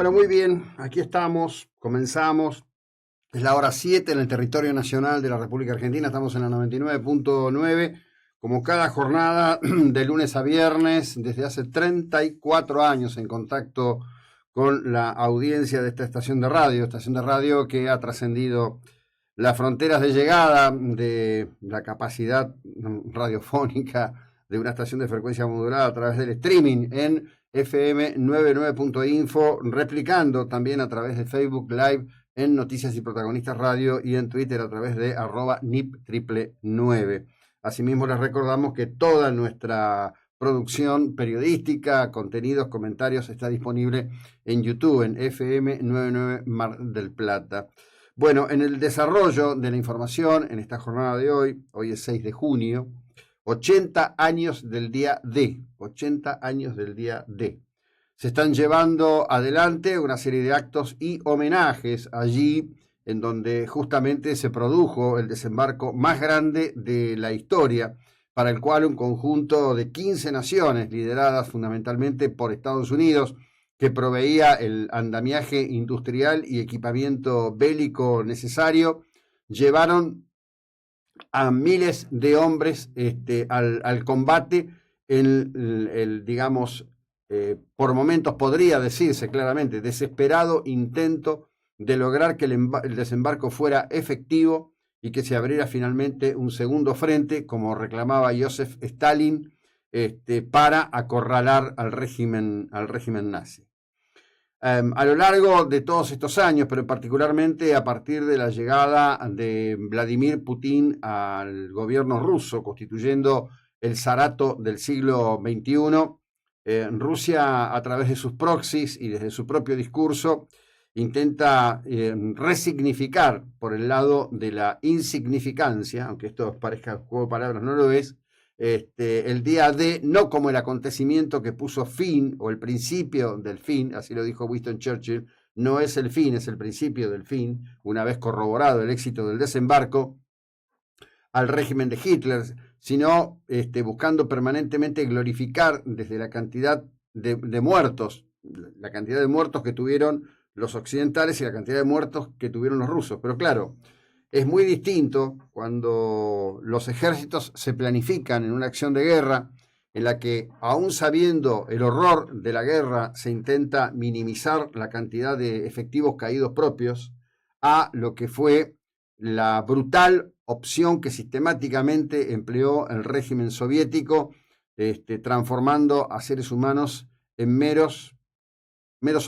Bueno, muy bien, aquí estamos, comenzamos. Es la hora 7 en el territorio nacional de la República Argentina, estamos en la 99.9, como cada jornada de lunes a viernes, desde hace 34 años en contacto con la audiencia de esta estación de radio que ha trascendido las fronteras de llegada de la capacidad radiofónica de una estación de frecuencia modulada a través del streaming en fm99.info, replicando también a través de Facebook Live en Noticias y Protagonistas Radio y en Twitter a través de @nip999. Asimismo, les recordamos que toda nuestra producción periodística, contenidos, comentarios, está disponible en YouTube, en FM99 Mar del Plata. Bueno, en el desarrollo de la información, en esta jornada de hoy es 6 de junio, 80 años del día D, 80 años del día D. Se están llevando adelante una serie de actos y homenajes allí en donde justamente se produjo el desembarco más grande de la historia, para el cual un conjunto de 15 naciones, lideradas fundamentalmente por Estados Unidos, que proveía el andamiaje industrial y equipamiento bélico necesario, llevaron a miles de hombres al combate en digamos, por momentos podría decirse claramente, desesperado intento de lograr que el desembarco fuera efectivo y que se abriera finalmente un segundo frente, como reclamaba Joseph Stalin, para acorralar al régimen nazi. A lo largo de todos estos años, pero particularmente a partir de la llegada de Vladimir Putin al gobierno ruso, constituyendo el zarato del siglo XXI, Rusia, a través de sus proxies y desde su propio discurso, intenta resignificar por el lado de la insignificancia, aunque esto parezca juego de palabras, no lo es, el día D, no como el acontecimiento que puso fin, o el principio del fin, así lo dijo Winston Churchill, no es el fin, es el principio del fin, una vez corroborado el éxito del desembarco al régimen de Hitler, sino buscando permanentemente glorificar desde la cantidad de muertos, la cantidad de muertos que tuvieron los occidentales y la cantidad de muertos que tuvieron los rusos. Pero claro, es muy distinto cuando los ejércitos se planifican en una acción de guerra en la que, aún sabiendo el horror de la guerra, se intenta minimizar la cantidad de efectivos caídos propios, a lo que fue la brutal opción que sistemáticamente empleó el régimen soviético, transformando a seres humanos en meros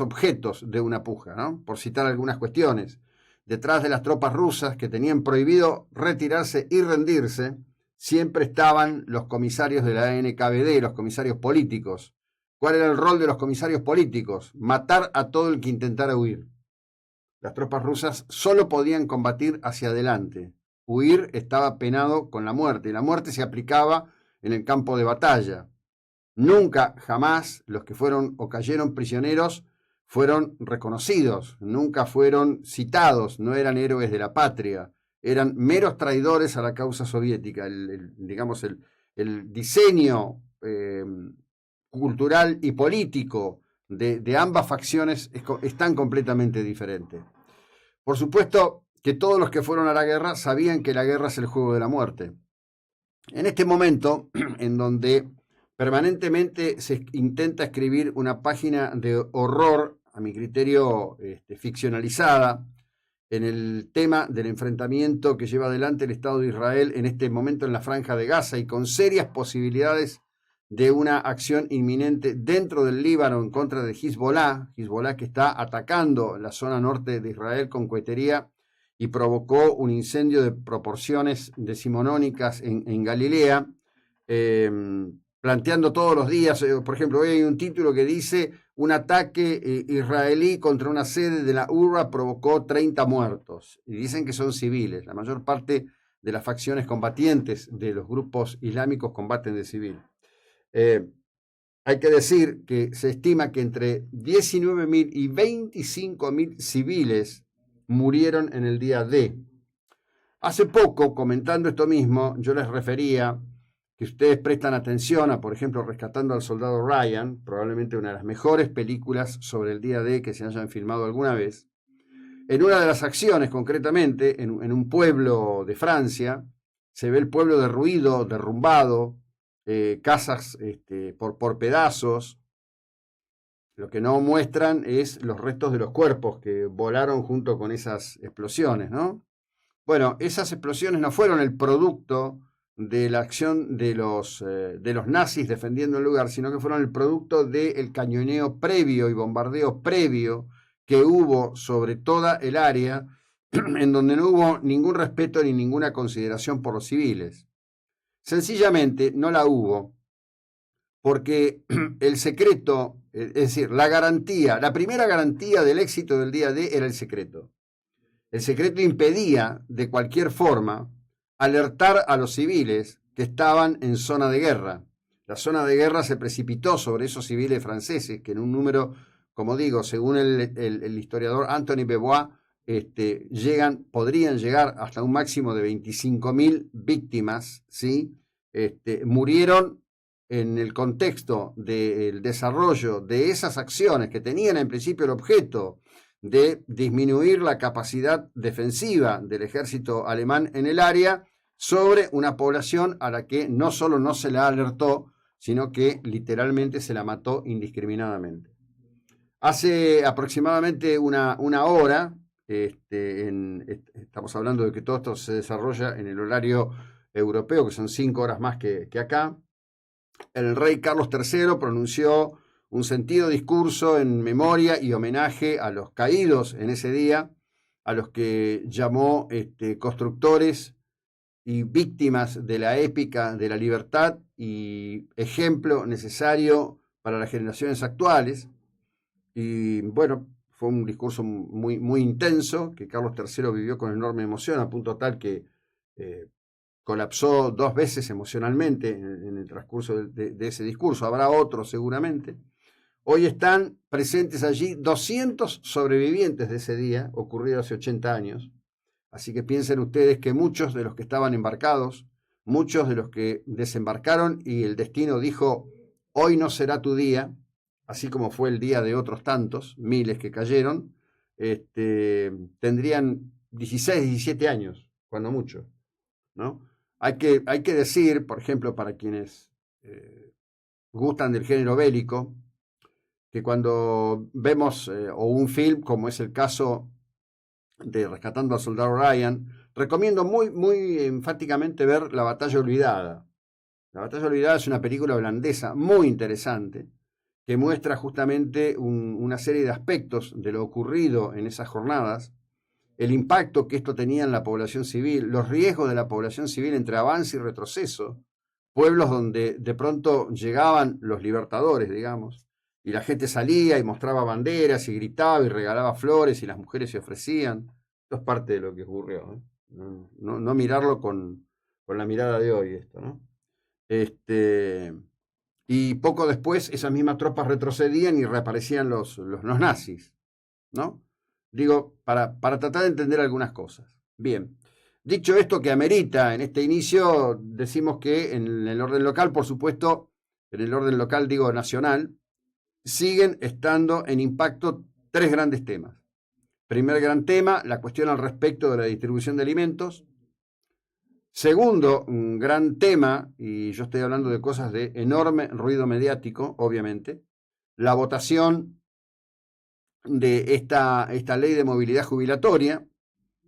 objetos de una puja, ¿no? Por citar algunas cuestiones. Detrás de las tropas rusas, que tenían prohibido retirarse y rendirse, siempre estaban los comisarios de la NKVD, los comisarios políticos. ¿Cuál era el rol de los comisarios políticos? Matar a todo el que intentara huir. Las tropas rusas solo podían combatir hacia adelante. Huir estaba penado con la muerte, y la muerte se aplicaba en el campo de batalla. Nunca, jamás, los que fueron o cayeron prisioneros fueron reconocidos, nunca fueron citados, no eran héroes de la patria, eran meros traidores a la causa soviética. Digamos, el diseño cultural y político de ambas facciones es tan completamente diferente. Por supuesto que todos los que fueron a la guerra sabían que la guerra es el juego de la muerte. En este momento, en donde permanentemente se intenta escribir una página de horror, a mi criterio ficcionalizada, en el tema del enfrentamiento que lleva adelante el Estado de Israel en este momento en la Franja de Gaza, y con serias posibilidades de una acción inminente dentro del Líbano en contra de Hezbollah que está atacando la zona norte de Israel con cohetería y provocó un incendio de proporciones decimonónicas en Galilea, planteando todos los días, por ejemplo, hoy hay un título que dice: un ataque israelí contra una sede de la UNRWA provocó 30 muertos, y dicen que son civiles. La mayor parte de las facciones combatientes de los grupos islámicos combaten de civil. Hay que decir que se estima que entre 19.000 y 25.000 civiles murieron en el día D. Hace poco, comentando esto mismo, yo les refería que ustedes prestan atención a, por ejemplo, Rescatando al Soldado Ryan, probablemente una de las mejores películas sobre el día D que se hayan filmado alguna vez, en una de las acciones, concretamente, en un pueblo de Francia, se ve el pueblo derruido, derrumbado, casas por pedazos. Lo que no muestran es los restos de los cuerpos que volaron junto con esas explosiones, ¿no? Bueno, esas explosiones no fueron el producto de la acción de los nazis defendiendo el lugar, sino que fueron el producto del cañoneo previo y bombardeo previo que hubo sobre toda el área, en donde no hubo ningún respeto ni ninguna consideración por los civiles. Sencillamente no la hubo porque el secreto, es decir, la garantía, la primera garantía del éxito del día D era el secreto. El secreto impedía, de cualquier forma, alertar a los civiles que estaban en zona de guerra. La zona de guerra se precipitó sobre esos civiles franceses, que en un número, como digo, según el historiador Anthony Bebois, podrían llegar hasta un máximo de 25.000 víctimas, ¿sí? Murieron en el contexto del desarrollo de esas acciones que tenían en principio el objeto de disminuir la capacidad defensiva del ejército alemán en el área sobre una población a la que no solo no se la alertó, sino que literalmente se la mató indiscriminadamente. Hace aproximadamente una hora, estamos hablando de que todo esto se desarrolla en el horario europeo, que son 5 horas más que acá, el rey Carlos III pronunció un sentido discurso en memoria y homenaje a los caídos en ese día, a los que llamó constructores y víctimas de la épica de la libertad y ejemplo necesario para las generaciones actuales. Y bueno, fue un discurso muy, muy intenso que Carlos III vivió con enorme emoción, a punto tal que colapsó 2 veces emocionalmente en el transcurso de ese discurso. Habrá otros seguramente. Hoy están presentes allí 200 sobrevivientes de ese día, ocurrido hace 80 años. Así que piensen ustedes que muchos de los que estaban embarcados, muchos de los que desembarcaron y el destino dijo, hoy no será tu día, así como fue el día de otros tantos, miles que cayeron, tendrían 16, 17 años, cuando mucho, ¿no? Hay que decir, por ejemplo, para quienes gustan del género bélico, que cuando vemos o un film, como es el caso de Rescatando al Soldado Ryan, recomiendo muy, muy enfáticamente ver La Batalla Olvidada. La Batalla Olvidada es una película holandesa muy interesante que muestra justamente una serie de aspectos de lo ocurrido en esas jornadas, el impacto que esto tenía en la población civil, los riesgos de la población civil entre avance y retroceso, pueblos donde de pronto llegaban los libertadores, digamos, y la gente salía y mostraba banderas y gritaba y regalaba flores y las mujeres se ofrecían. Esto es parte de lo que ocurrió, ¿eh? No mirarlo con la mirada de hoy esto, ¿no? Y poco después esas mismas tropas retrocedían y reaparecían los nazis, ¿no? Digo, para tratar de entender algunas cosas. Bien, dicho esto que amerita en este inicio, decimos que en el orden local, por supuesto, en el orden local digo nacional, siguen estando en impacto 3 grandes temas. Primer gran tema, la cuestión al respecto de la distribución de alimentos. Segundo, un gran tema, y yo estoy hablando de cosas de enorme ruido mediático, obviamente, la votación de esta ley de movilidad jubilatoria,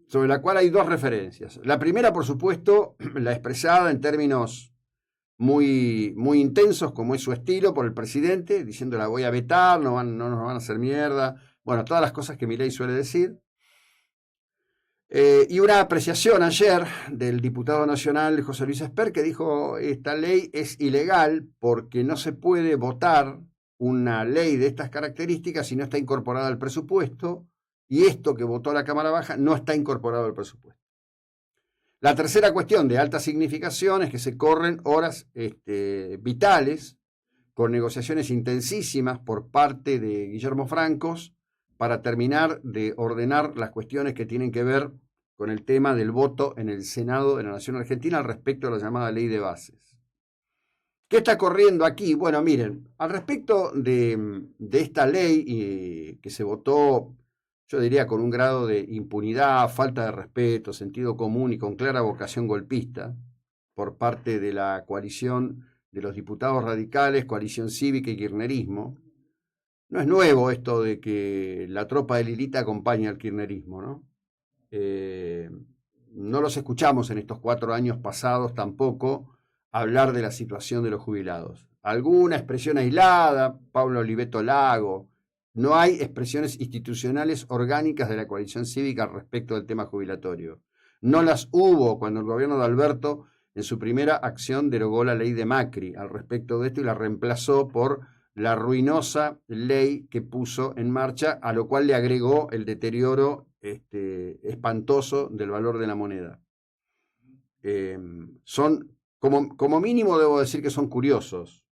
sobre la cual hay 2 referencias. La primera, por supuesto, la expresada en términos muy, muy intensos, como es su estilo, por el presidente, diciendo la voy a vetar, no nos van a hacer mierda, bueno, todas las cosas que Milei suele decir. Y una apreciación ayer del diputado nacional José Luis Esper, que dijo esta ley es ilegal porque no se puede votar una ley de estas características si no está incorporada al presupuesto, y esto que votó la Cámara Baja no está incorporado al presupuesto. La tercera cuestión de alta significación es que se corren horas vitales con negociaciones intensísimas por parte de Guillermo Francos para terminar de ordenar las cuestiones que tienen que ver con el tema del voto en el Senado de la Nación Argentina al respecto de la llamada ley de bases. ¿Qué está corriendo aquí? Bueno, miren, al respecto de esta ley que se votó, yo diría con un grado de impunidad, falta de respeto, sentido común y con clara vocación golpista por parte de la coalición de los diputados radicales, coalición cívica y kirchnerismo. No es nuevo esto de que la tropa de Lilita acompaña al kirchnerismo, ¿no? No los escuchamos en estos 4 años pasados tampoco hablar de la situación de los jubilados. Alguna expresión aislada, Pablo Oliveto Lago, no hay expresiones institucionales orgánicas de la coalición cívica respecto del tema jubilatorio. No las hubo cuando el gobierno de Alberto en su primera acción derogó la ley de Macri al respecto de esto y la reemplazó por la ruinosa ley que puso en marcha, a lo cual le agregó el deterioro espantoso del valor de la moneda. Son, como mínimo debo decir que son curiosos,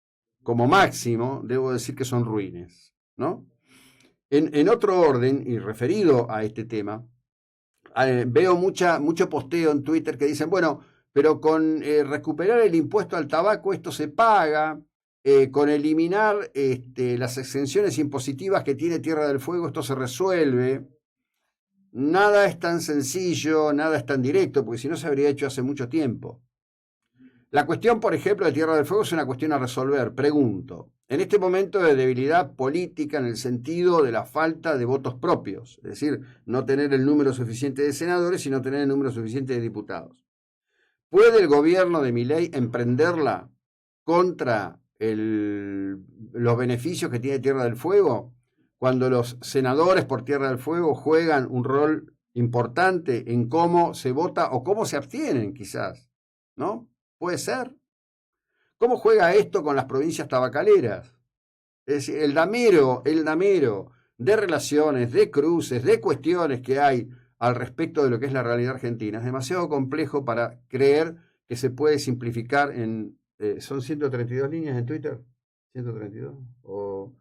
como máximo debo decir que son ruines, ¿no? En otro orden, y referido a este tema, veo mucho posteo en Twitter que dicen, bueno, pero con recuperar el impuesto al tabaco esto se paga, con eliminar las exenciones impositivas que tiene Tierra del Fuego esto se resuelve. Nada es tan sencillo, nada es tan directo, porque si no se habría hecho hace mucho tiempo. La cuestión, por ejemplo, de Tierra del Fuego es una cuestión a resolver. Pregunto, en este momento de debilidad política en el sentido de la falta de votos propios, es decir, no tener el número suficiente de senadores y no tener el número suficiente de diputados, ¿puede el gobierno de Milei emprenderla contra los beneficios que tiene Tierra del Fuego cuando los senadores por Tierra del Fuego juegan un rol importante en cómo se vota o cómo se abstienen quizás, ¿no? Puede ser. ¿Cómo juega esto con las provincias tabacaleras? Es decir, el damero de relaciones, de cruces, de cuestiones que hay al respecto de lo que es la realidad argentina es demasiado complejo para creer que se puede simplificar en... ¿Son 132 líneas en Twitter? ¿132?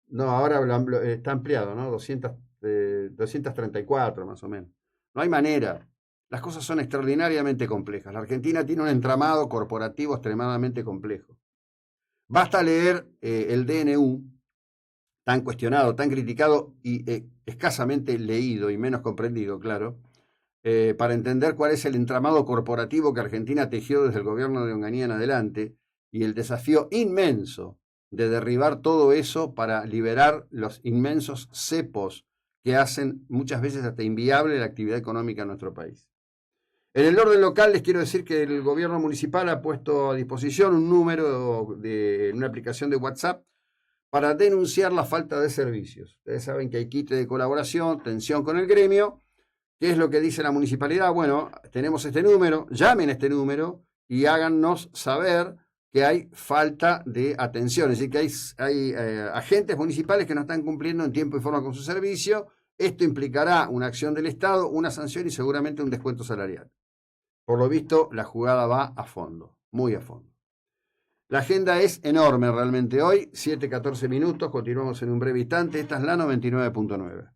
No, ahora está ampliado, ¿no? 234 más o menos. No hay manera. Las cosas son extraordinariamente complejas. La Argentina tiene un entramado corporativo extremadamente complejo. Basta leer el DNU, tan cuestionado, tan criticado y escasamente leído y menos comprendido, claro, para entender cuál es el entramado corporativo que Argentina tejió desde el gobierno de Onganía en adelante y el desafío inmenso de derribar todo eso para liberar los inmensos cepos que hacen muchas veces hasta inviable la actividad económica en nuestro país. En el orden local les quiero decir que el gobierno municipal ha puesto a disposición un número de una aplicación de WhatsApp para denunciar la falta de servicios. Ustedes saben que hay quite de colaboración, tensión con el gremio. ¿Qué es lo que dice la municipalidad? Bueno, tenemos este número, llamen a este número y háganos saber que hay falta de atención, es decir, que hay agentes municipales que no están cumpliendo en tiempo y forma con su servicio. Esto implicará una acción del Estado, una sanción y seguramente un descuento salarial. Por lo visto, la jugada va a fondo, muy a fondo. La agenda es enorme realmente hoy, 7:14 minutos, continuamos en un breve instante. Esta es la 99.9.